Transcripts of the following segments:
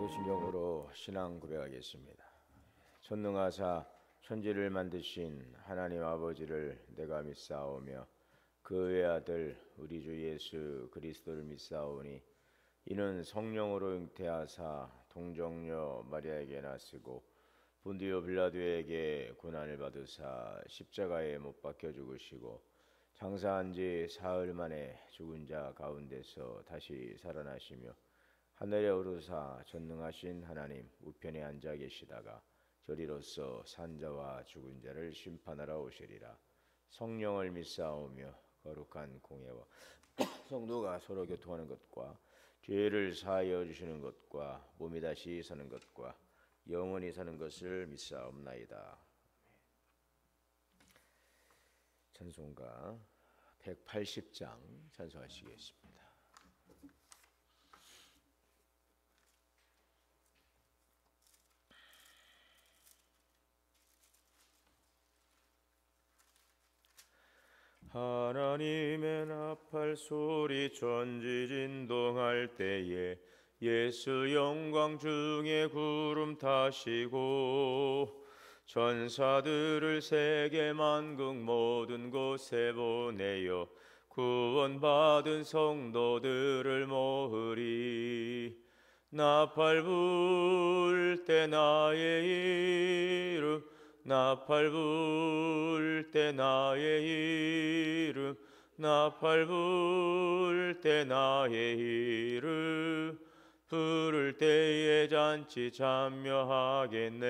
사도신경으로 신앙 고백하겠습니다. 전능하사 천지를 만드신 하나님 아버지를 내가 믿사오며 그 외아들 우리 주 예수 그리스도를 믿사오니 이는 성령으로 잉태하사 동정녀 마리아에게 나시고 본디오 빌라도에게 고난을 받으사 십자가에 못 박혀 죽으시고 장사한 지 사흘 만에 죽은 자 가운데서 다시 살아나시며 하늘에 오르사 전능하신 하나님 우편에 앉아 계시다가 저리로서 산자와 죽은 자를 심판하러 오시리라. 성령을 믿사오며 거룩한 공예와 성도가 서로 교통하는 것과 죄를 사하여 주시는 것과 몸이 다시 사는 것과 영원히 사는 것을 믿사옵나이다. 찬송가 180장 찬송하시겠습니다. 하나님의 나팔 소리 천지 진동할 때에 예수 영광 중에 구름 타시고 천사들을 세계 만국 모든 곳에 보내어 구원받은 성도들을 모으리. 나팔 불 때 나의 이름 나팔 불 때 나의 이름 나팔 불 때 나의 이름 부를 때에 잔치 참여하겠네.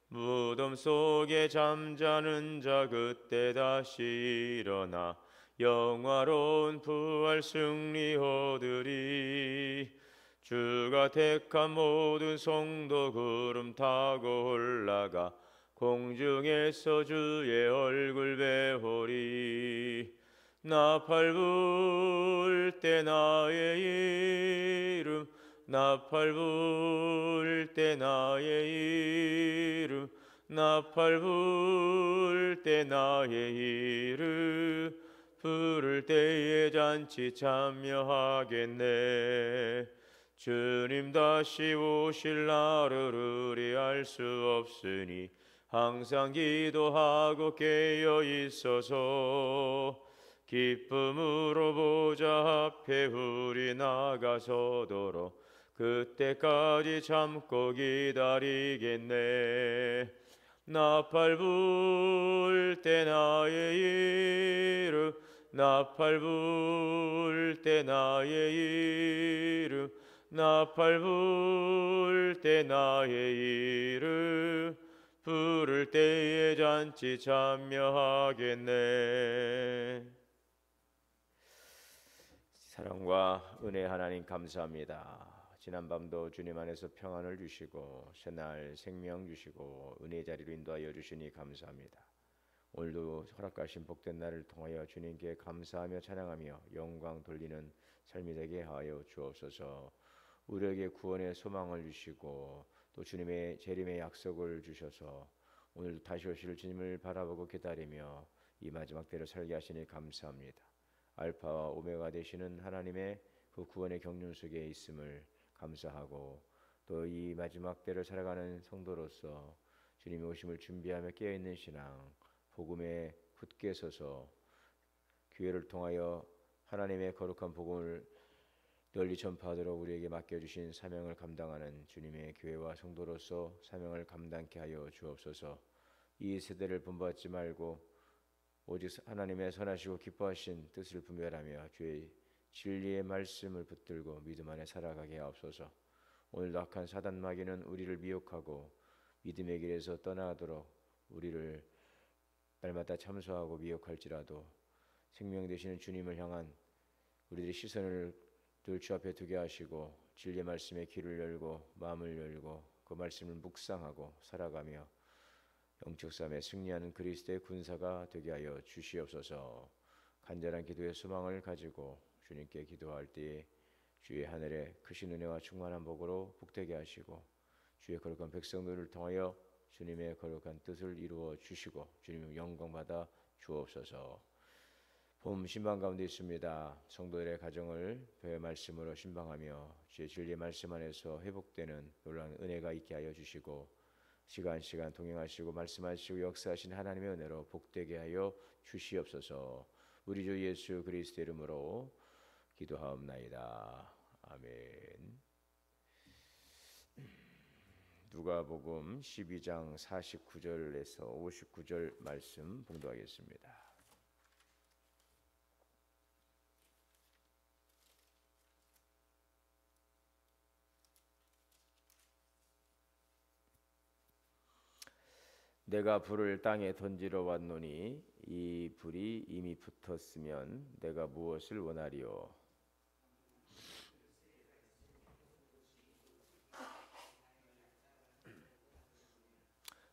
무덤 속에 잠자는 자 그때 다시 일어나 영화로운 부활 승리 얻으리. 주가 택한 모든 성도 구름 타고 올라가 공중에서 주의 얼굴 배우리. 나팔 불 때 나의 이름 나팔 불 때 나의 이름 나팔 불 때 나의 이름 부를 때에 잔치 참여하겠네. 주님 다시 오실 날을 우리 알 수 없으니 항상 기도하고 깨어 있어서 기쁨으로 보좌 앞에 우리 나가서도록 그때까지 참고 기다리겠네. 나팔 불 때 나의 이름 나팔 불 때 나의 이름 나팔 불 때 나의 이름 부를 때에 잔치 참여하겠네. 사랑과 은혜 하나님 감사합니다. 지난밤도 주님 안에서 평안을 주시고 새날 생명 주시고 은혜 자리로 인도하여 주시니 감사합니다. 오늘도 허락하신 복된 날을 통하여 주님께 감사하며 찬양하며 영광 돌리는 삶이 되게 하여 주옵소서. 우리에게 구원의 소망을 주시고 또 주님의 재림의 약속을 주셔서 오늘도 다시 오실 주님을 바라보고 기다리며 이 마지막 때를 살게 하시니 감사합니다. 알파와 오메가 되시는 하나님의 그 구원의 경륜 속에 있음을 감사하고 또 이 마지막 때를 살아가는 성도로서 주님의 오심을 준비하며 깨어있는 신앙 복음에 굳게 서서 교회를 통하여 하나님의 거룩한 복음을 널리 전파하도록 우리에게 맡겨주신 사명을 감당하는 주님의 교회와 성도로서 사명을 감당케 하여 주옵소서. 이 세대를 본받지 말고 오직 하나님의 선하시고 기뻐하신 뜻을 분별하며 주의 진리의 말씀을 붙들고 믿음 안에 살아가게 하옵소서. 오늘도 악한 사단 마귀는 우리를 미혹하고 믿음의 길에서 떠나도록 우리를 날마다 참소하고 미혹할지라도 생명 되시는 주님을 향한 우리들의 시선을 늘 주 앞에 두게 하시고 진리의 말씀에 귀를 열고 마음을 열고 그 말씀을 묵상하고 살아가며 영적 싸움에 승리하는 그리스도의 군사가 되게 하여 주시옵소서. 간절한 기도의 소망을 가지고 주님께 기도할 때에 주의 하늘에 크신 은혜와 충만한 복으로 복되게 하시고 주의 거룩한 백성들을 통하여 주님의 거룩한 뜻을 이루어 주시고 주님의 영광 받아 주옵소서. 봄 신방 가운데 있습니다. 성도들의 가정을 교회 말씀으로 신방하며 주의 진리 말씀 안에서 회복되는 놀라운 은혜가 있게 하여 주시고 시간 동행하시고 말씀하시고 역사하신 하나님의 은혜로 복되게 하여 주시옵소서. 우리 주 예수 그리스도 이름으로 기도하옵나이다. 아멘. 누가복음 12장 49절에서 59절 말씀 봉독하겠습니다. 내가 불을 땅에 던지러 왔노니 이 불이 이미 붙었으면 내가 무엇을 원하리요?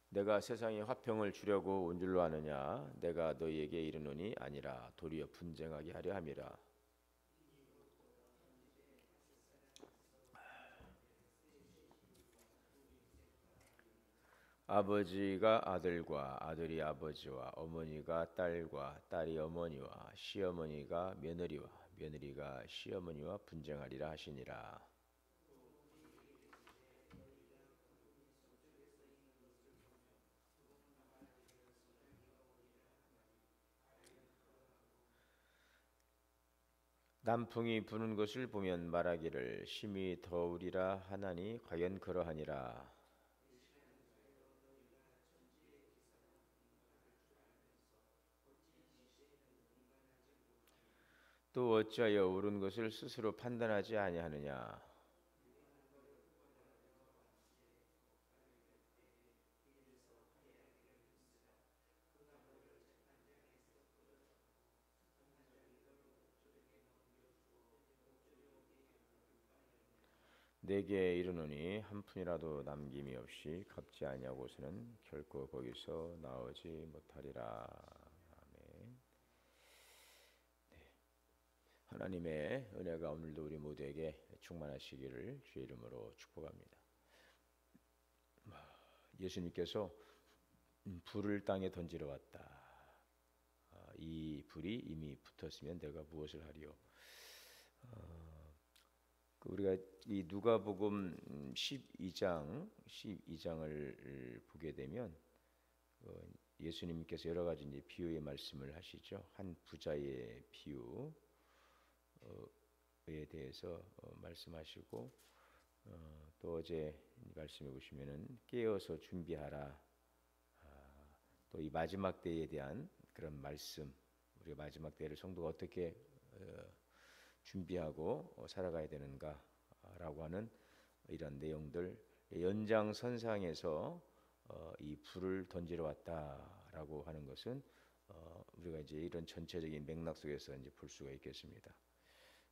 내가 세상에 화평을 주려고 온 줄로 아느냐? 내가 너희에게 이르노니 아니라 도리어 분쟁하게 하려 함이라. 아버지가 아들과 아들이 아버지와 어머니가 딸과 딸이 어머니와 시어머니가 며느리와 며느리가 시어머니와 분쟁하리라 하시니라. 남풍이 부는 것을 보면 말하기를 심히 더우리라 하나니 과연 그러하니라. 또 어찌하여 옳은 것을 스스로 판단하지 아니하느냐? 내게 이르노니 한 푼이라도 남김이 없이 갚지 아니하고서는 결코 거기서 나오지 못하리라. 아멘. 하나님의 은혜가 오늘도 우리 모두에게 충만하시기를 주의 이름으로 축복합니다. 예수님께서 불을 땅에 던지러 왔다. 이 불이 이미 붙었으면 내가 무엇을 하리요? 우리가 이 누가복음 12장을 보게 되면 예수님께서 여러 가지 이제 비유의 말씀을 하시죠. 한 부자의 비유에 대해서 말씀하시고 또 어제 말씀해 보시면은 깨어서 준비하라. 또 이 마지막 때에 대한 그런 말씀, 우리가 마지막 때를 성도가 어떻게 준비하고 살아가야 되는가라고 하는 이런 내용들 연장선상에서 이 불을 던지러 왔다라고 하는 것은 우리가 이제 이런 전체적인 맥락 속에서 이제 볼 수가 있겠습니다.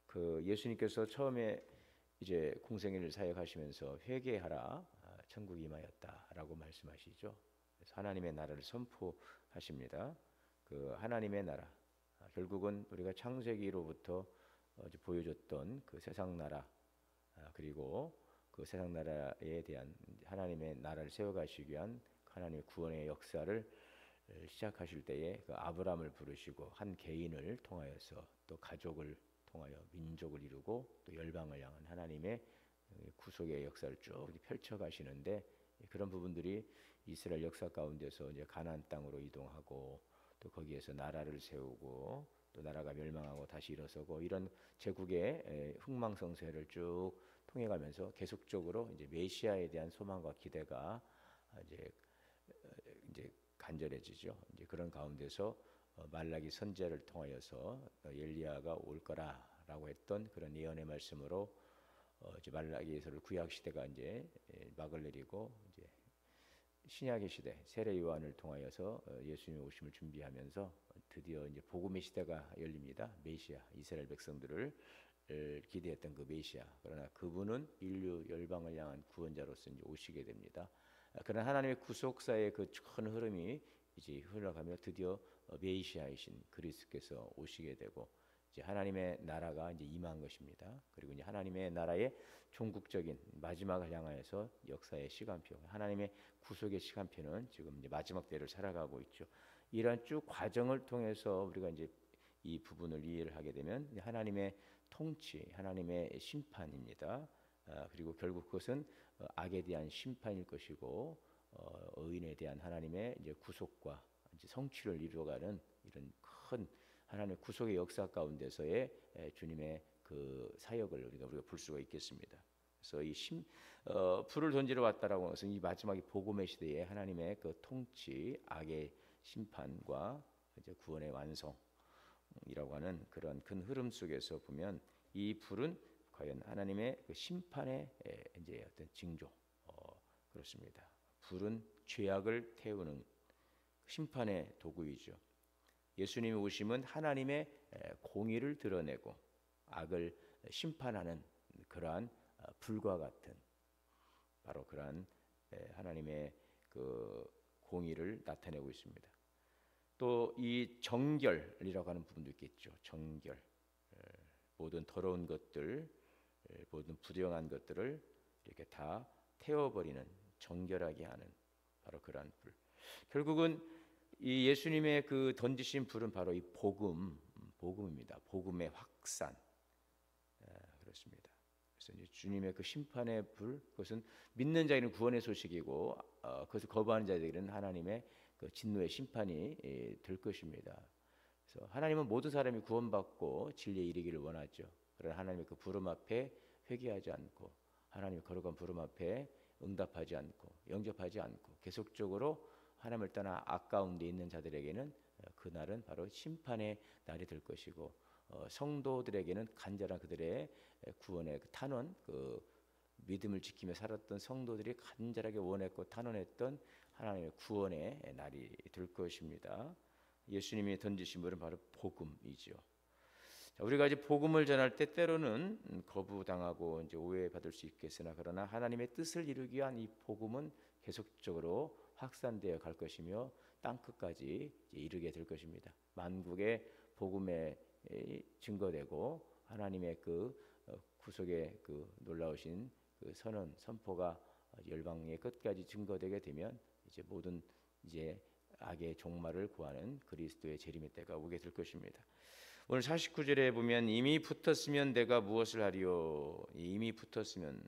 그 예수님께서 처음에 이제 공생애를 사역하시면서 회개하라 천국이 임하였다라고 말씀하시죠. 그래서 하나님의 나라를 선포하십니다. 그 하나님의 나라 결국은 우리가 창세기로부터 보여줬던 그 세상 나라 그리고 그 세상 나라에 대한 하나님의 나라를 세워가시기 위한 하나님의 구원의 역사를 시작하실 때에 그 아브라함을 부르시고 한 개인을 통하여서 또 가족을 통하여 민족을 이루고 또 열방을 향한 하나님의 구속의 역사를 쭉 펼쳐가시는데 그런 부분들이 이스라엘 역사 가운데서 이제 가나안 땅으로 이동하고 또 거기에서 나라를 세우고 또 나라가 멸망하고 다시 일어서고 이런 제국의 흥망성쇠를 쭉 통해가면서 계속적으로 이제 메시아에 대한 소망과 기대가 이제 간절해지죠. 이제 그런 가운데서 말라기 선지자를 통하여서 엘리야가 올 거라라고 했던 그런 예언의 말씀으로 이제 말라기에서를 구약 시대가 이제 막을 내리고 이제 신약의 시대 세례 요한을 통하여서 예수님의 오심을 준비하면서 드디어 이제 복음의 시대가 열립니다. 메시아 이스라엘 백성들을 기대했던 그 메시아 그러나 그분은 인류 열방을 향한 구원자로서 이제 오시게 됩니다. 그러나 하나님의 구속사의 그 큰 흐름이 이제 흘러가며 드디어 메시아이신 그리스도께서 오시게 되고 이제 하나님의 나라가 이제 임한 것입니다. 그리고 이제 하나님의 나라의 종국적인 마지막을 향하여서 역사의 시간표, 하나님의 구속의 시간표는 지금 이제 마지막 때를 살아가고 있죠. 이러한 쭉 과정을 통해서 우리가 이제 이 부분을 이해를 하게 되면 하나님의 통치, 하나님의 심판입니다. 그리고 결국 그것은 악에 대한 심판일 것이고 의인에 대한 하나님의 이제 구속과 이제 성취를 이루어가는 이런 큰 하나님의 구속의 역사 가운데서의 주님의 그 사역을 우리가 볼 수가 있겠습니다. 그래서 이 불을 던지러 왔다라고 하는 것은 이 마지막 복음의 시대에 하나님의 그 통치, 악의 심판과 이제 구원의 완성이라고 하는 그런 큰 흐름 속에서 보면 이 불은 과연 하나님의 그 심판의 이제 어떤 징조, 그렇습니다. 불은 죄악을 태우는 심판의 도구이죠. 예수님의 오심은 하나님의 공의를 드러내고 악을 심판하는 그러한 불과 같은 바로 그러한 하나님의 그 공의를 나타내고 있습니다. 또 이 정결이라고 하는 부분도 있겠죠. 정결, 모든 더러운 것들, 모든 부정한 것들을 이렇게 다 태워버리는 정결하게 하는 바로 그러한 불. 결국은 이 예수님의 그 던지신 불은 바로 이 복음입니다. 복음의 확산. 그렇습니다. 그래서 이제 주님의 그 심판의 불, 그것은 믿는 자에게는 구원의 소식이고, 그것을 거부하는 자에게는 하나님의 그 진노의 심판이 될 것입니다. 그래서 하나님은 모든 사람이 구원받고 진리에 이르기를 원하죠. 그러나 하나님의 그 부름 앞에 회개하지 않고 하나님의 거룩한 부름 앞에 응답하지 않고 영접하지 않고 계속적으로 하나님을 떠나 악 가운데 있는 자들에게는 그날은 바로 심판의 날이 될 것이고, 성도들에게는 간절한 그들의 구원의 그 탄원, 그 믿음을 지키며 살았던 성도들이 간절하게 원했고 탄원했던 하나님의 구원의 날이 될 것입니다. 예수님이 던지신 물은 바로 복음이죠. 자, 우리가 이제 복음을 전할 때 때로는 거부당하고 이제 오해받을 수 있겠으나, 그러나 하나님의 뜻을 이루기 위한 이 복음은 계속적으로 확산되어 갈 것이며 땅 끝까지 이르게 될 것입니다. 만국의 복음에 증거되고 하나님의 그 구속의 그 놀라우신 그 선언 선포가 열방의 끝까지 증거되게 되면 이제 모든 이제 악의 종말을 구하는 그리스도의 재림의 때가 오게 될 것입니다. 오늘 49절에 보면 이미 붙었으면 내가 무엇을 하리요. 이미 붙었으면,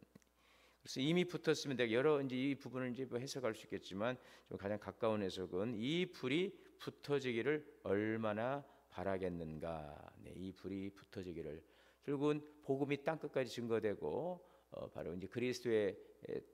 그래서 이미 붙었으면 내가 여러 이제 이 부분을 이제 뭐 해석할 수 있겠지만 좀 가장 가까운 해석은 이 불이 붙어지기를 얼마나 바라겠는가. 네, 이 불이 붙어지기를, 결국은 복음이 땅 끝까지 증거되고 바로 이제 그리스도의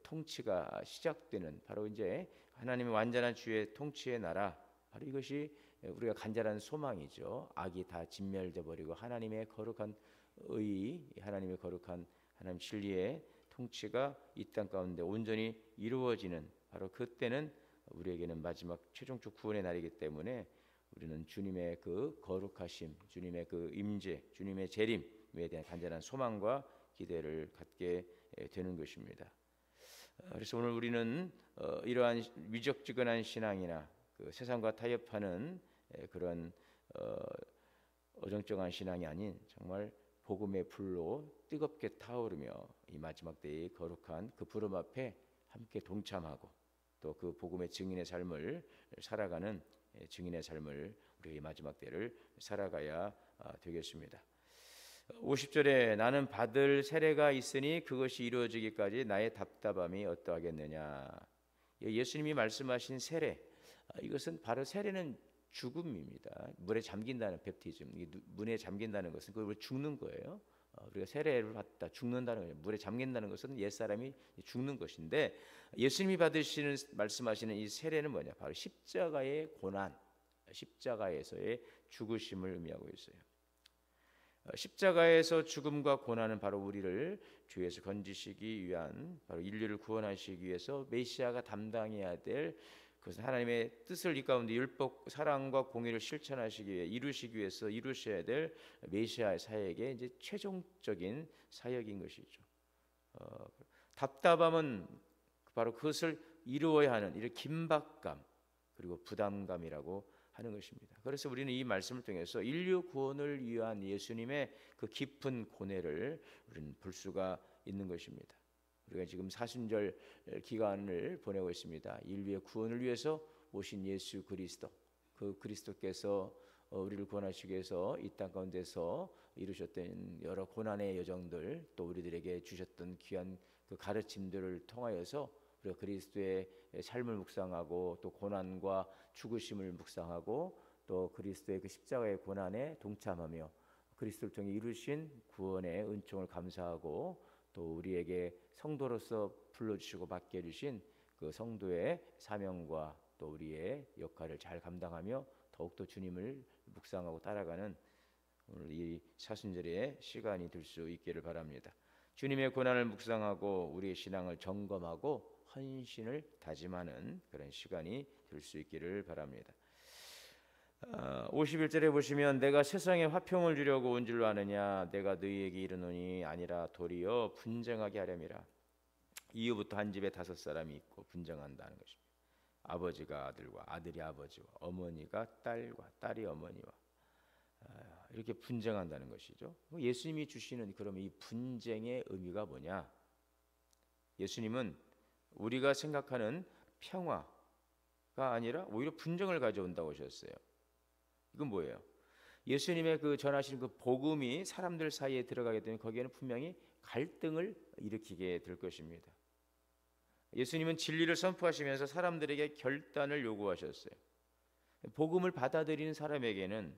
통치가 시작되는 바로 이제 하나님의 완전한 주의 통치의 나라, 바로 이것이 우리가 간절한 소망이죠. 악이 다 진멸돼 버리고 하나님의 거룩한 의, 하나님의 거룩한 하나님 진리의 통치가 이 땅 가운데 온전히 이루어지는 바로 그때는 우리에게는 마지막 최종적 구원의 날이기 때문에 우리는 주님의 그 거룩하심, 주님의 그 임재, 주님의 재림에 대한 간절한 소망과 기대를 갖게 되는 것입니다. 그래서 오늘 우리는 이러한 미적지근한 신앙이나 그 세상과 타협하는 그런 어정쩡한 신앙이 아닌 정말 복음의 불로 뜨겁게 타오르며 이 마지막 때의 거룩한 그 부름 앞에 함께 동참하고 또 그 복음의 증인의 삶을 살아가는 증인의 삶을 우리가 이 마지막 때를 살아가야 되겠습니다. 50절에 나는 받을 세례가 있으니 그것이 이루어지기까지 나의 답답함이 어떠하겠느냐. 예수님이 말씀하신 세례, 이것은 바로 세례는 죽음입니다. 물에 잠긴다는 베프티즘, 물에 잠긴다는 것은 그걸 죽는 거예요. 우리가 세례를 받다 죽는다는 거예요. 물에 잠긴다는 것은 옛사람이 죽는 것인데, 예수님이 받으시는 말씀하시는 이 세례는 뭐냐? 바로 십자가의 고난, 십자가에서의 죽으심을 의미하고 있어요. 십자가에서 죽음과 고난은 바로 우리를 죄에서 건지시기 위한, 바로 인류를 구원하시기 위해서 메시아가 담당해야 될, 그것은 하나님의 뜻을 이 가운데 율법, 사랑과 공의를 실천하시기 위해 이루시기 위해서 이루셔야 될 메시아의 사역의 이제 최종적인 사역인 것이죠. 답답함은 바로 그것을 이루어야 하는 이런 긴박감 그리고 부담감이라고 하는 것입니다. 그래서 우리는 이 말씀을 통해서 인류 구원을 위한 예수님의 그 깊은 고뇌를 우리는 볼 수가 있는 것입니다. 우리가 지금 사순절 기간을 보내고 있습니다. 인류의 구원을 위해서 오신 예수 그리스도, 그 그리스도께서 우리를 구원하시기 위해서 이 땅 가운데서 이루셨던 여러 고난의 여정들, 또 우리들에게 주셨던 귀한 그 가르침들을 통하여서 우리가 그리스도의 삶을 묵상하고 또 고난과 죽으심을 묵상하고 또 그리스도의 그 십자가의 고난에 동참하며 그리스도를 통해 이루신 구원의 은총을 감사하고 또 우리에게 성도로서 불러주시고 맡겨주신 그 성도의 사명과 또 우리의 역할을 잘 감당하며 더욱더 주님을 묵상하고 따라가는 오늘 이 사순절의 시간이 될 수 있기를 바랍니다. 주님의 고난을 묵상하고 우리의 신앙을 점검하고 헌신을 다짐하는 그런 시간이 될 수 있기를 바랍니다. 51절에 보시면 내가 세상에 화평을 주려고 온 줄로 아느냐 내가 너희에게 이르노니 아니라 도리어 분쟁하게 하렴이라. 이후부터 한 집에 5사람이 있고 분쟁한다는 것입니다. 아버지가 아들과 아들이 아버지와 어머니가 딸과 딸이 어머니와 이렇게 분쟁한다는 것이죠. 예수님이 주시는 그러면 이 분쟁의 의미가 뭐냐? 예수님은 우리가 생각하는 평화가 아니라 오히려 분쟁을 가져온다고 하셨어요. 이건 뭐예요? 예수님의 그 전하신 그 복음이 사람들 사이에 들어가게 되면 거기에는 분명히 갈등을 일으키게 될 것입니다. 예수님은 진리를 선포하시면서 사람들에게 결단을 요구하셨어요. 복음을 받아들이는 사람에게는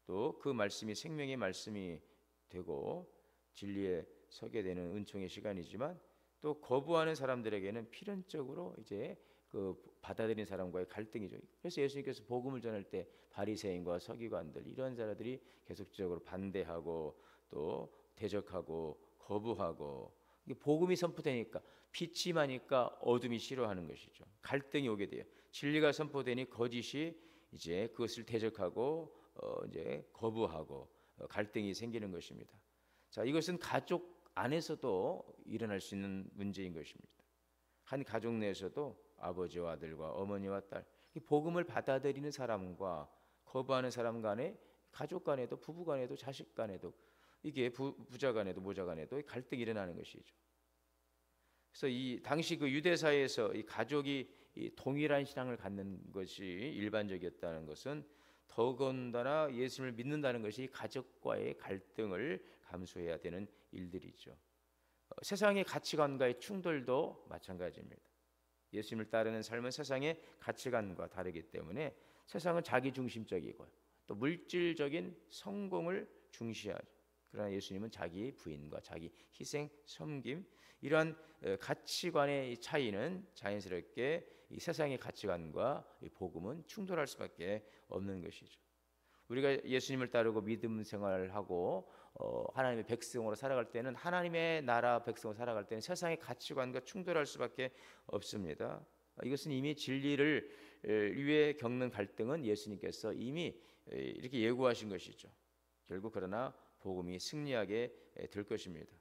또 그 말씀이 생명의 말씀이 되고 진리에 서게 되는 은총의 시간이지만 또 거부하는 사람들에게는 필연적으로 이제 그 받아들이는 사람과의 갈등이죠. 그래서 예수님께서 복음을 전할 때 바리새인과 서기관들 이런 자들이 계속적으로 반대하고 또 대적하고 거부하고 복음이 선포되니까 빛이 많으니까 어둠이 싫어하는 것이죠. 갈등이 오게 돼요. 진리가 선포되니 거짓이 이제 그것을 대적하고 이제 거부하고 갈등이 생기는 것입니다. 자, 이것은 가족 안에서도 일어날 수 있는 문제인 것입니다. 한 가족 내에서도 아버지와 아들과 어머니와 딸, 이 복음을 받아들이는 사람과 거부하는 사람 간에 가족 간에도 부부 간에도 자식 간에도 이게 부자 간에도 모자 간에도 갈등이 일어나는 것이죠. 그래서 이 당시 그 유대 사회에서 이 가족이 이 동일한 신앙을 갖는 것이 일반적이었다는 것은 더군다나 예수님을 믿는다는 것이 가족과의 갈등을 감수해야 되는 일들이죠. 세상의 가치관과의 충돌도 마찬가지입니다. 예수님을 따르는 삶은 세상의 가치관과 다르기 때문에 세상은 자기중심적이고 또 물질적인 성공을 중시하죠. 그러나 예수님은 자기 부인과 자기 희생, 섬김 이러한 가치관의 차이는 자연스럽게 이 세상의 가치관과 이 복음은 충돌할 수밖에 없는 것이죠. 우리가 예수님을 따르고 믿음 생활을 하고 하나님의 백성으로 살아갈 때는 하나님의 나라 백성으로 살아갈 때는 세상의 가치관과 충돌할 수밖에 없습니다. 이것은 이미 진리를 위해 겪는 갈등은 예수님께서 이미 이렇게 예고하신 것이죠. 결국 그러나 복음이 승리하게 될 것입니다.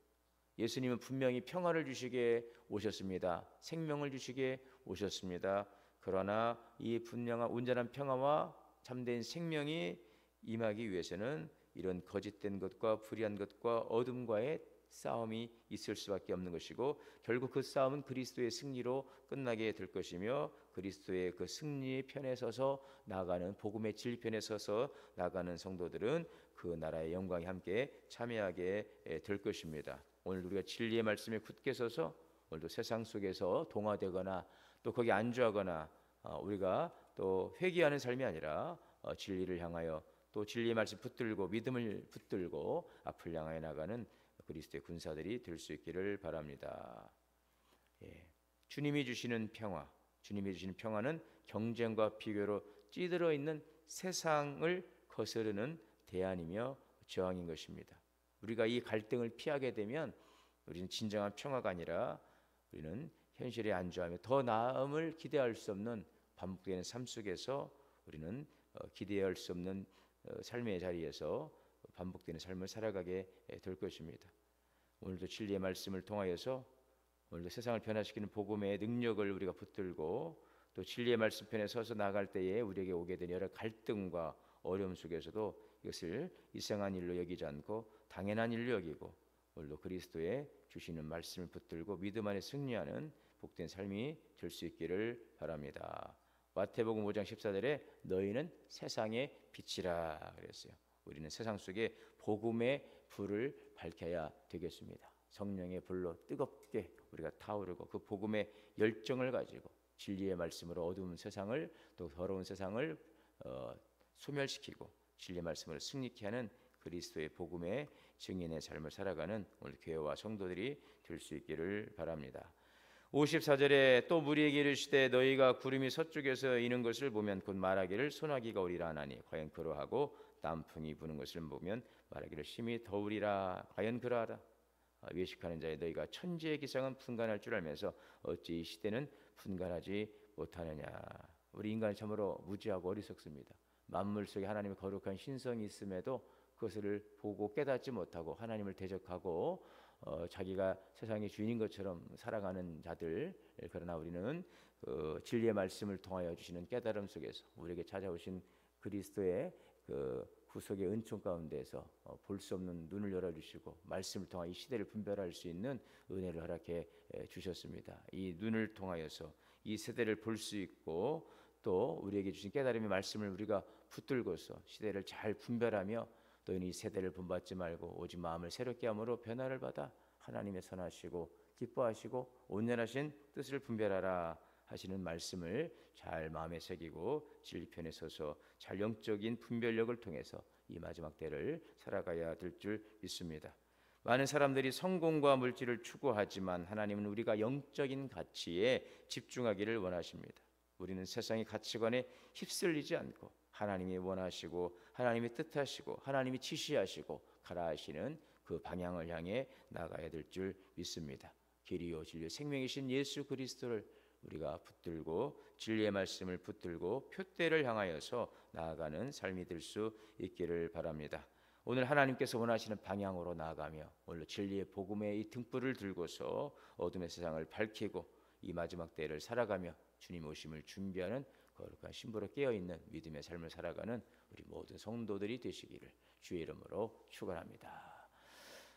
예수님은 분명히 평화를 주시기에 오셨습니다. 생명을 주시기에 오셨습니다. 그러나 이 분명한 온전한 평화와 참된 생명이 임하기 위해서는 이런 거짓된 것과 불의한 것과 어둠과의 싸움이 있을 수밖에 없는 것이고 결국 그 싸움은 그리스도의 승리로 끝나게 될 것이며 그리스도의 그 승리 편에 서서 나아가는 복음의 진리 편에 서서 나아가는 성도들은 그 나라의 영광에 함께 참여하게 될 것입니다. 오늘 우리가 진리의 말씀에 굳게 서서 오늘도 세상 속에서 동화되거나 또 거기 안주하거나 우리가 또 회개하는 삶이 아니라 진리를 향하여 또 진리의 말씀 붙들고 믿음을 붙들고 앞을 향하여 나가는 그리스도의 군사들이 될 수 있기를 바랍니다. 주님이 주시는 평화, 주님이 주시는 평화는 경쟁과 비교로 찌들어 있는 세상을 거스르는 대안이며 저항인 것입니다. 우리가 이 갈등을 피하게 되면 우리는 진정한 평화가 아니라 우리는 현실에 안주하며 더 나음을 기대할 수 없는 반복되는 삶 속에서 우리는 기대할 수 없는 삶의 자리에서 반복되는 삶을 살아가게 될 것입니다. 오늘도 진리의 말씀을 통하여서 오늘도 세상을 변화시키는 복음의 능력을 우리가 붙들고 또 진리의 말씀 편에 서서 나갈 때에 우리에게 오게 된 여러 갈등과 어려움 속에서도 이것을 이상한 일로 여기지 않고 당연한 일로 여기고 오늘도 그리스도의 주시는 말씀을 붙들고 믿음 안에 승리하는 복된 삶이 될 수 있기를 바랍니다. 마태복음 5장 14절에 너희는 세상의 빛이라 그랬어요. 우리는 세상 속에 복음의 불을 밝혀야 되겠습니다. 성령의 불로 뜨겁게 우리가 타오르고 그 복음의 열정을 가지고 진리의 말씀으로 어두운 세상을 또 더러운 세상을 소멸시키고 진리의 말씀을 승리케 하는 그리스도의 복음의 증인의 삶을 살아가는 오늘 교회와 성도들이 될 수 있기를 바랍니다. 54절에 또 무리에게 이르시되 너희가 구름이 서쪽에서 이는 것을 보면 곧 말하기를 소나기가 오리라 하나니 과연 그러하고 남풍이 부는 것을 보면 말하기를 심히 더우리라 과연 그러하라. 외식하는 자에 너희가 천지의 기상은 분간할 줄 알면서 어찌 이 시대는 분간하지 못하느냐. 우리 인간은 참으로 무지하고 어리석습니다. 만물 속에 하나님의 거룩한 신성이 있음에도 그것을 보고 깨닫지 못하고 하나님을 대적하고 자기가 세상의 주인인 것처럼 살아가는 자들. 그러나 우리는 진리의 말씀을 통하여 주시는 깨달음 속에서 우리에게 찾아오신 그리스도의 구속의 은총 가운데에서 볼 수 없는 눈을 열어주시고 말씀을 통하여 이 시대를 분별할 수 있는 은혜를 허락해 주셨습니다. 이 눈을 통하여서 이 세대를 볼 수 있고 또 우리에게 주신 깨달음의 말씀을 우리가 붙들고서 시대를 잘 분별하며 너희는 이 세대를 본받지 말고 오직 마음을 새롭게 함으로 변화를 받아 하나님의 선하시고 기뻐하시고 온전하신 뜻을 분별하라 하시는 말씀을 잘 마음에 새기고 진리편에 서서 잘 영적인 분별력을 통해서 이 마지막 때를 살아가야 될 줄 믿습니다. 많은 사람들이 성공과 물질을 추구하지만 하나님은 우리가 영적인 가치에 집중하기를 원하십니다. 우리는 세상의 가치관에 휩쓸리지 않고 하나님이 원하시고 하나님이 뜻하시고 하나님이 지시하시고 가라 하시는 그 방향을 향해 나가야 될 줄 믿습니다. 길이요 진리요 생명이신 예수 그리스도를 우리가 붙들고 진리의 말씀을 붙들고 표대를 향하여서 나아가는 삶이 될 수 있기를 바랍니다. 오늘 하나님께서 원하시는 방향으로 나아가며 오늘 진리의 복음의 이 등불을 들고서 어둠의 세상을 밝히고 이 마지막 때를 살아가며 주님 오심을 준비하는 거룩한 신부로 깨어있는 믿음의 삶을 살아가는 우리 모든 성도들이 되시기를 주의 이름으로 축원합니다.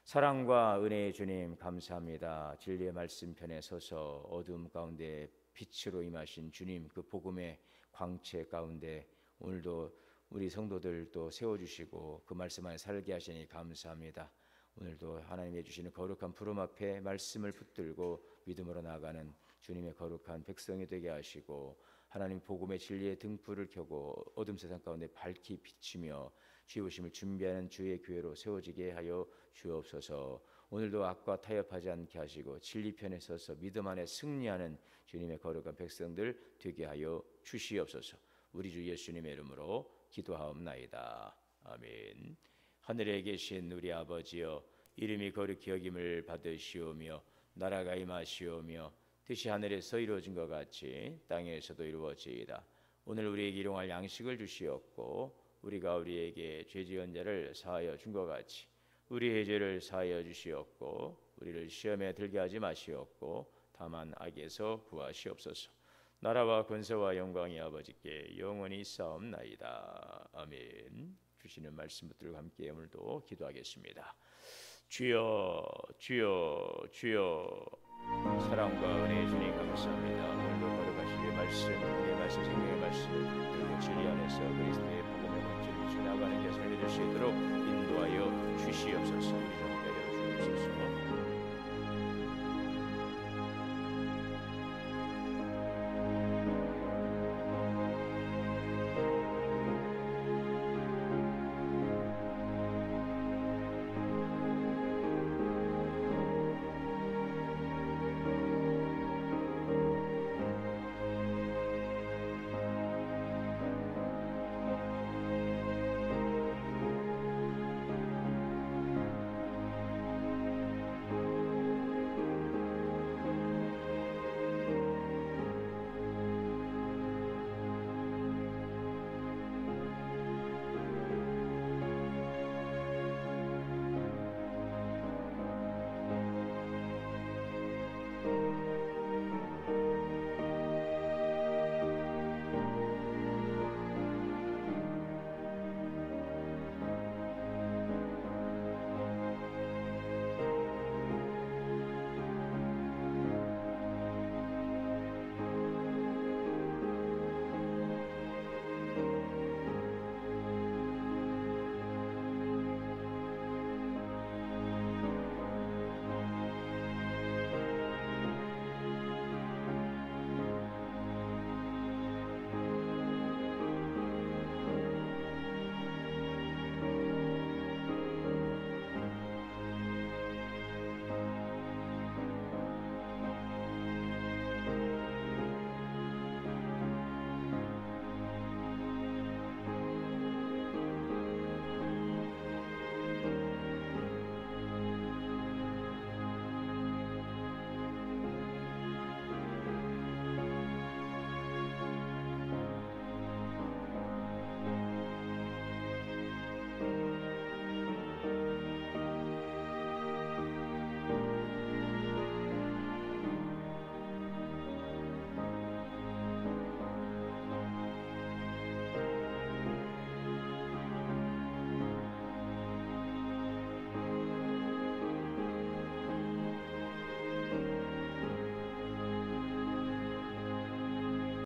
사랑과 은혜의 주님 감사합니다. 진리의 말씀 편에 서서 어둠 가운데 빛으로 임하신 주님 그 복음의 광채 가운데 오늘도 우리 성도들도 세워주시고 그 말씀 안에 살게 하시니 감사합니다. 오늘도 하나님이 주시는 거룩한 부름 앞에 말씀을 붙들고 믿음으로 나아가는 주님의 거룩한 백성이 되게 하시고 하나님 복음의 진리의 등불을 켜고 어둠 세상 가운데 밝히 비치며 주의 오심을 준비하는 주의 교회로 세워지게 하여 주옵소서. 오늘도 악과 타협하지 않게 하시고 진리편에 서서 믿음 안에 승리하는 주님의 거룩한 백성들 되게 하여 주시옵소서. 우리 주 예수님의 이름으로 기도하옵나이다. 아멘. 하늘에 계신 우리 아버지여 이름이 거룩히 여김을 받으시오며 나라가 임하시오며 뜻이 하늘에서 이루어진 것 같이 땅에서도 이루어지이다. 오늘 우리에게 일용할 양식을 주시옵고 우리가 우리에게 죄 지은 자를 사하여 준 것 같이 우리의 죄를 사하여 주시옵고 우리를 시험에 들게 하지 마시옵고 다만 악에서 구하시옵소서. 나라와 권세와 영광이 아버지께 영원히 있사옵나이다. 아멘. 주시는 말씀 붙들고 함께 오늘도 기도하겠습니다. 주여 주여 주여. 사랑과 은혜의 주님 감사합니다. 오늘도 거룩하신 말씀, 우리의 말씀, 생명의 말씀 그리고 진리 안에서 그리스도의 복음의 본질을 지나가는 게 삶이 될 수 있도록 인도하여 주시옵소서. 우리 좀 내려 주옵소서.